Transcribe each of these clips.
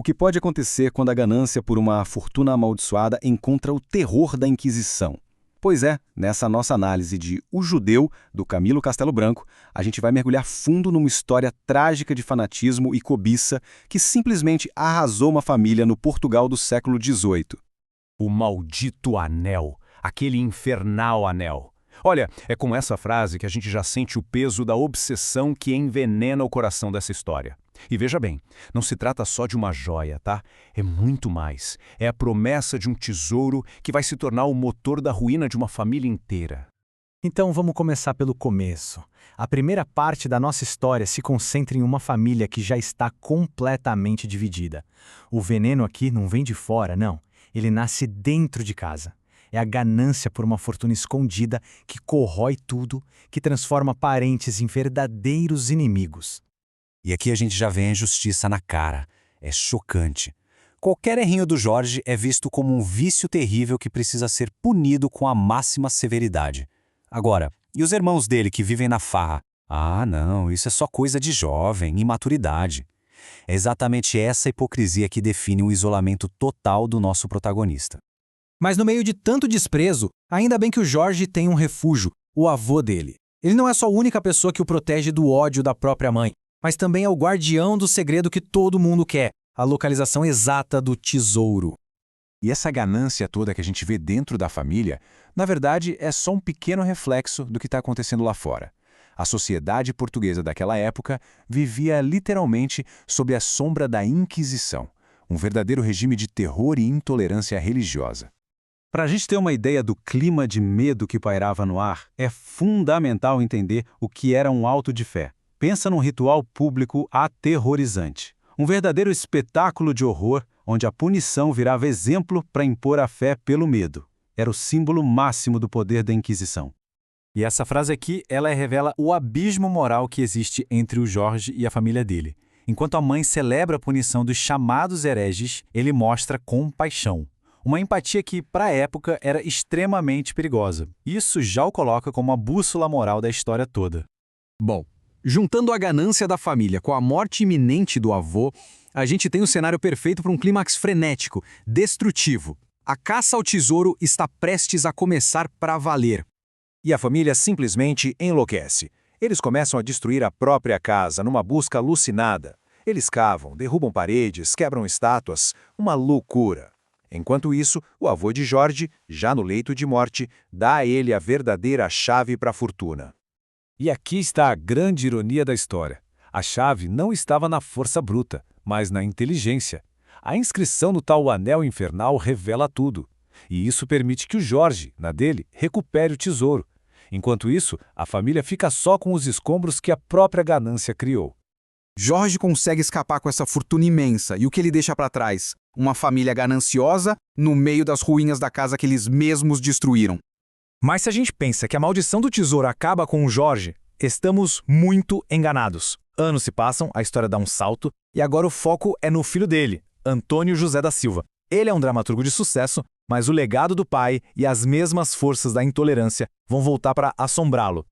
que pode acontecer quando a ganância por uma fortuna amaldiçoada encontra o terror da Inquisição? Pois é, nessa nossa análise de O Judeu, do Camilo Castelo Branco, a gente vai mergulhar fundo numa história trágica de fanatismo e cobiça que simplesmente arrasou uma família no Portugal do século XVIII. O maldito anel, aquele infernal anel. Olha, é com essa frase que a gente já sente o peso da obsessão que envenena o coração dessa história. E veja bem, não se trata só de uma joia, tá? É muito mais. É a promessa de um tesouro que vai se tornar o motor da ruína de uma família inteira. Então vamos começar pelo começo. A primeira parte da nossa história se concentra em uma família que já está completamente dividida. O veneno aqui não vem de fora, não. Ele nasce dentro de casa. É a ganância por uma fortuna escondida que corrói tudo, que transforma parentes em verdadeiros inimigos. E aqui a gente já vê a injustiça na cara. É chocante. Qualquer errinho do Jorge é visto como um vício terrível que precisa ser punido com a máxima severidade. Agora, e os irmãos dele que vivem na farra? Ah, não, isso é só coisa de jovem, imaturidade. É exatamente essa hipocrisia que define o isolamento total do nosso protagonista. Mas no meio de tanto desprezo, ainda bem que o Jorge tem um refúgio, o avô dele. Ele não é só a única pessoa que o protege do ódio da própria mãe, mas também é o guardião do segredo que todo mundo quer, a localização exata do tesouro. E essa ganância toda que a gente vê dentro da família, na verdade, é só um pequeno reflexo do que está acontecendo lá fora. A sociedade portuguesa daquela época vivia literalmente sob a sombra da Inquisição, um verdadeiro regime de terror e intolerância religiosa. Para a gente ter uma ideia do clima de medo que pairava no ar, é fundamental entender o que era um auto de fé. Pensa num ritual público aterrorizante. Um verdadeiro espetáculo de horror, onde a punição virava exemplo para impor a fé pelo medo. Era o símbolo máximo do poder da Inquisição. E essa frase aqui, ela revela o abismo moral que existe entre o Jorge e a família dele. Enquanto a mãe celebra a punição dos chamados hereges, ele mostra compaixão. Uma empatia que, para a época, era extremamente perigosa. Isso já o coloca como a bússola moral da história toda. Bom, juntando a ganância da família com a morte iminente do avô, a gente tem o cenário perfeito para um clímax frenético, destrutivo. A caça ao tesouro está prestes a começar para valer. E a família simplesmente enlouquece. Eles começam a destruir a própria casa numa busca alucinada. Eles cavam, derrubam paredes, quebram estátuas. Uma loucura. Enquanto isso, o avô de Jorge, já no leito de morte, dá a ele a verdadeira chave para a fortuna. E aqui está a grande ironia da história. A chave não estava na força bruta, mas na inteligência. A inscrição no tal anel infernal revela tudo. E isso permite que o Jorge, na dele, recupere o tesouro. Enquanto isso, a família fica só com os escombros que a própria ganância criou. Jorge consegue escapar com essa fortuna imensa, e o que ele deixa para trás? Uma família gananciosa no meio das ruínas da casa que eles mesmos destruíram. Mas se a gente pensa que a maldição do tesouro acaba com o Jorge, estamos muito enganados. Anos se passam, a história dá um salto, e agora o foco é no filho dele, Antônio José da Silva. Ele é um dramaturgo de sucesso, mas o legado do pai e as mesmas forças da intolerância vão voltar para assombrá-lo.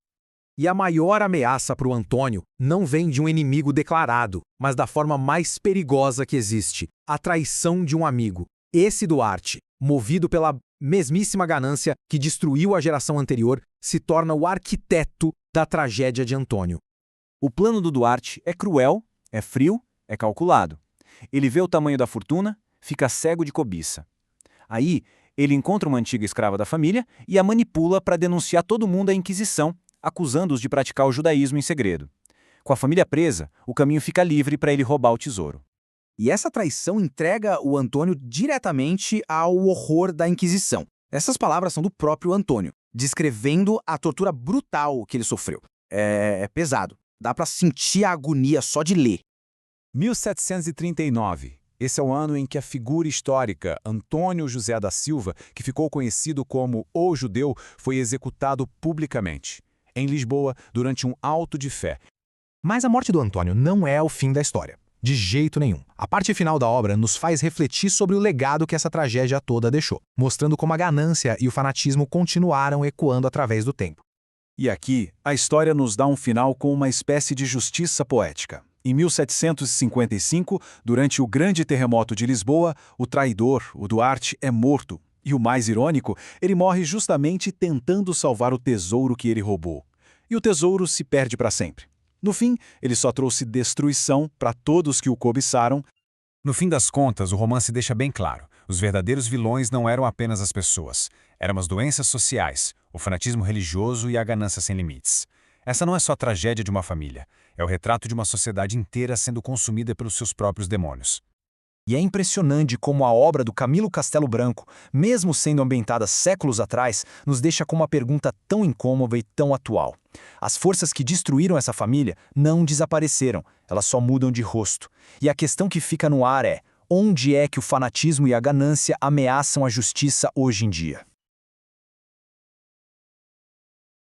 E a maior ameaça para o Antônio não vem de um inimigo declarado, mas da forma mais perigosa que existe, a traição de um amigo. Esse Duarte, movido pela mesmíssima ganância que destruiu a geração anterior, se torna o arquiteto da tragédia de Antônio. O plano do Duarte é cruel, é frio, é calculado. Ele vê o tamanho da fortuna, fica cego de cobiça. Aí, ele encontra uma antiga escrava da família e a manipula para denunciar todo mundo à Inquisição, acusando-os de praticar o judaísmo em segredo. Com a família presa, o caminho fica livre para ele roubar o tesouro. E essa traição entrega o Antônio diretamente ao horror da Inquisição. Essas palavras são do próprio Antônio, descrevendo a tortura brutal que ele sofreu. É pesado. Dá para sentir a agonia só de ler. 1739. Esse é o ano em que a figura histórica Antônio José da Silva, que ficou conhecido como o Judeu, foi executado publicamente, em Lisboa, durante um auto de fé. Mas a morte do Antônio não é o fim da história. De jeito nenhum. A parte final da obra nos faz refletir sobre o legado que essa tragédia toda deixou, mostrando como a ganância e o fanatismo continuaram ecoando através do tempo. E aqui, a história nos dá um final com uma espécie de justiça poética. Em 1755, durante o grande terremoto de Lisboa, o traidor, o Duarte, é morto. E o mais irônico, ele morre justamente tentando salvar o tesouro que ele roubou. E o tesouro se perde para sempre. No fim, ele só trouxe destruição para todos que o cobiçaram. No fim das contas, o romance deixa bem claro: os verdadeiros vilões não eram apenas as pessoas, eram as doenças sociais, o fanatismo religioso e a ganância sem limites. Essa não é só a tragédia de uma família, é o retrato de uma sociedade inteira sendo consumida pelos seus próprios demônios. E é impressionante como a obra do Camilo Castelo Branco, mesmo sendo ambientada séculos atrás, nos deixa com uma pergunta tão incômoda e tão atual. As forças que destruíram essa família não desapareceram, elas só mudam de rosto. E a questão que fica no ar é: onde é que o fanatismo e a ganância ameaçam a justiça hoje em dia?